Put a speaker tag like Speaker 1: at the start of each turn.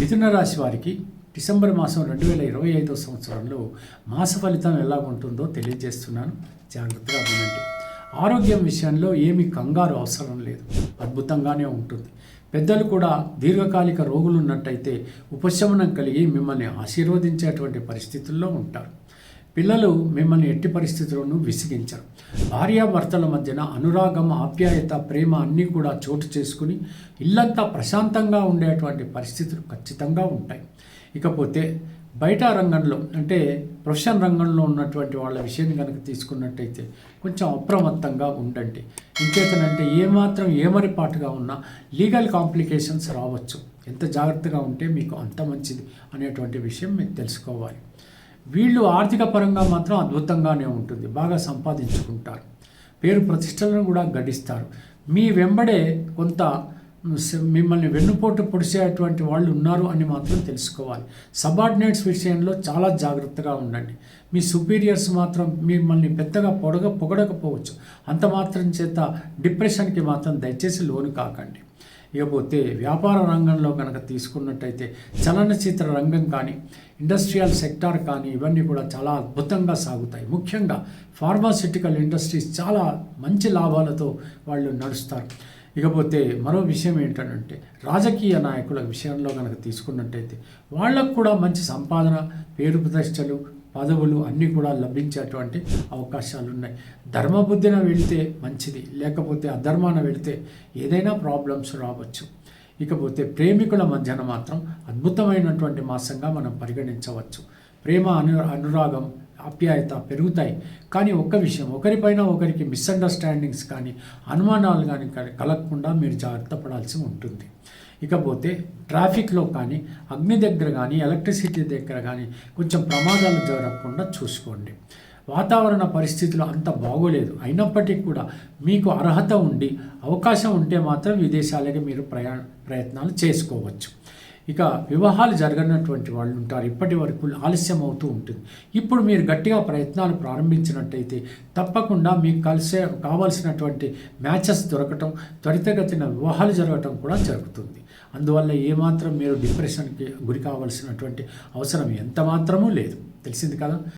Speaker 1: మిథున రాశి వారికి డిసెంబర్ మాసం 2025 సంవత్సరంలో మాస ఫలితం ఎలా ఉంటుందో తెలియజేస్తున్నాను. జాగ్రత్తగా వినండి. ఆరోగ్యం విషయంలో ఏమి కంగారు అవసరం లేదు, అద్భుతంగానే ఉంటుంది. పెద్దలు కూడా దీర్ఘకాలిక రోగులు ఉన్నట్టయితే ఉపశమనం కలిగి మిమ్మల్ని ఆశీర్వదించేటువంటి పరిస్థితుల్లో ఉంటారు. పిల్లలు మిమ్మల్ని ఎట్టి పరిస్థితుల్లోనూ విసిగించరు. భార్యాభర్తల మధ్యన అనురాగం, ఆప్యాయత, ప్రేమ అన్నీ కూడా చోటు చేసుకుని ఇల్లంతా ప్రశాంతంగా ఉండేటువంటి పరిస్థితులు ఖచ్చితంగా ఉంటాయి. ఇకపోతే బయట రంగంలో అంటే ప్రొఫెషన్ రంగంలో ఉన్నటువంటి వాళ్ళ విషయాన్ని కనుక తీసుకున్నట్టయితే కొంచెం అప్రమత్తంగా ఉండండి. ఇంకేతనంటే ఏమాత్రం ఏమరిపాటుగా ఉన్నా లీగల్ కాంప్లికేషన్స్ రావచ్చు. ఎంత జాగ్రత్తగా ఉంటే మీకు అంత మంచిది అనేటువంటి విషయం మీరు తెలుసుకోవాలి. వీళ్ళు ఆర్థిక పరంగా మాత్రం అద్భుతంగానే ఉంటుంది. బాగా సంపాదించుకుంటారు, పేరు ప్రతిష్టలను కూడా గడిస్తారు. మీ వెంబడే కొంత మిమ్మల్ని వెన్నుపోటు పొడిచేటువంటి వాళ్ళు ఉన్నారు అని మాత్రం తెలుసుకోవాలి. సబార్డినేట్స్ విషయంలో చాలా జాగ్రత్తగా ఉండండి. మీ సుపీరియర్స్ మాత్రం మిమ్మల్ని పెద్దగా పొగడకపోవచ్చు. అంత మాత్రం చేత డిప్రెషన్కి మాత్రం దయచేసి లోను కాకండి. ఇకపోతే వ్యాపార రంగంలో కనుక తీసుకున్నట్టయితే చలనచిత్ర రంగం కానీ, ఇండస్ట్రియల్ సెక్టార్ కానీ ఇవన్నీ కూడా చాలా అద్భుతంగా సాగుతాయి. ముఖ్యంగా ఫార్మాస్యూటికల్ ఇండస్ట్రీస్ చాలా మంచి లాభాలతో వాళ్ళు నడుస్తారు. ఇకపోతే మరో విషయం ఏంటంటే రాజకీయ నాయకుల విషయంలో కనుక తీసుకున్నట్టయితే వాళ్ళకు కూడా మంచి సంపాదన, పేరు ప్రతిష్టలు, పదవులు అన్నీ కూడా లభించేటువంటి అవకాశాలు ఉన్నాయి. ధర్మబుద్ధిన వెళితే మంచిది, లేకపోతే అధర్మాన వెళితే ఏదైనా ప్రాబ్లమ్స్ రావచ్చు. ఇకపోతే ప్రేమికుల మధ్యన మాత్రం అద్భుతమైనటువంటి మాసంగా మనం పరిగణించవచ్చు. ప్రేమ, అనురాగం, ఆప్యాయత పెరుగుతాయి. కానీ ఒక్క విషయం, ఒకరిపైన ఒకరికి మిస్అండర్స్టాండింగ్స్ కానీ అనుమానాలు కానీ కలగకుండా మీరు జాగ్రత్త పడాల్సి ఉంటుంది. ఇకపోతే ట్రాఫిక్లో కానీ, అగ్ని దగ్గర కానీ, ఎలక్ట్రిసిటీ దగ్గర కానీ కొంచెం ప్రమాదాలు జరగకుండా చూసుకోండి. వాతావరణ పరిస్థితులు అంత బాగోలేదు, అయినప్పటికీ కూడా మీకు అర్హత ఉండి అవకాశం ఉంటే మాత్రం విదేశాలకి మీరు ప్రయత్నాలు చేసుకోవచ్చు. ఇక వివాహాలు జరగనటువంటి వాళ్ళు ఉంటారు, ఇప్పటి వరకు ఆలస్యం అవుతూ ఉంటుంది. ఇప్పుడు మీరు గట్టిగా ప్రయత్నాలు ప్రారంభించినట్టయితే తప్పకుండా మీకు కావాల్సినటువంటి మ్యాచెస్ దొరకటం, త్వరితగతిన వివాహాలు జరగటం కూడా జరుగుతుంది. అందువల్ల ఏమాత్రం మీరు డిప్రెషన్కి గురి కావాల్సినటువంటి అవసరం ఎంత మాత్రమూ లేదు. తెలిసింది కదా.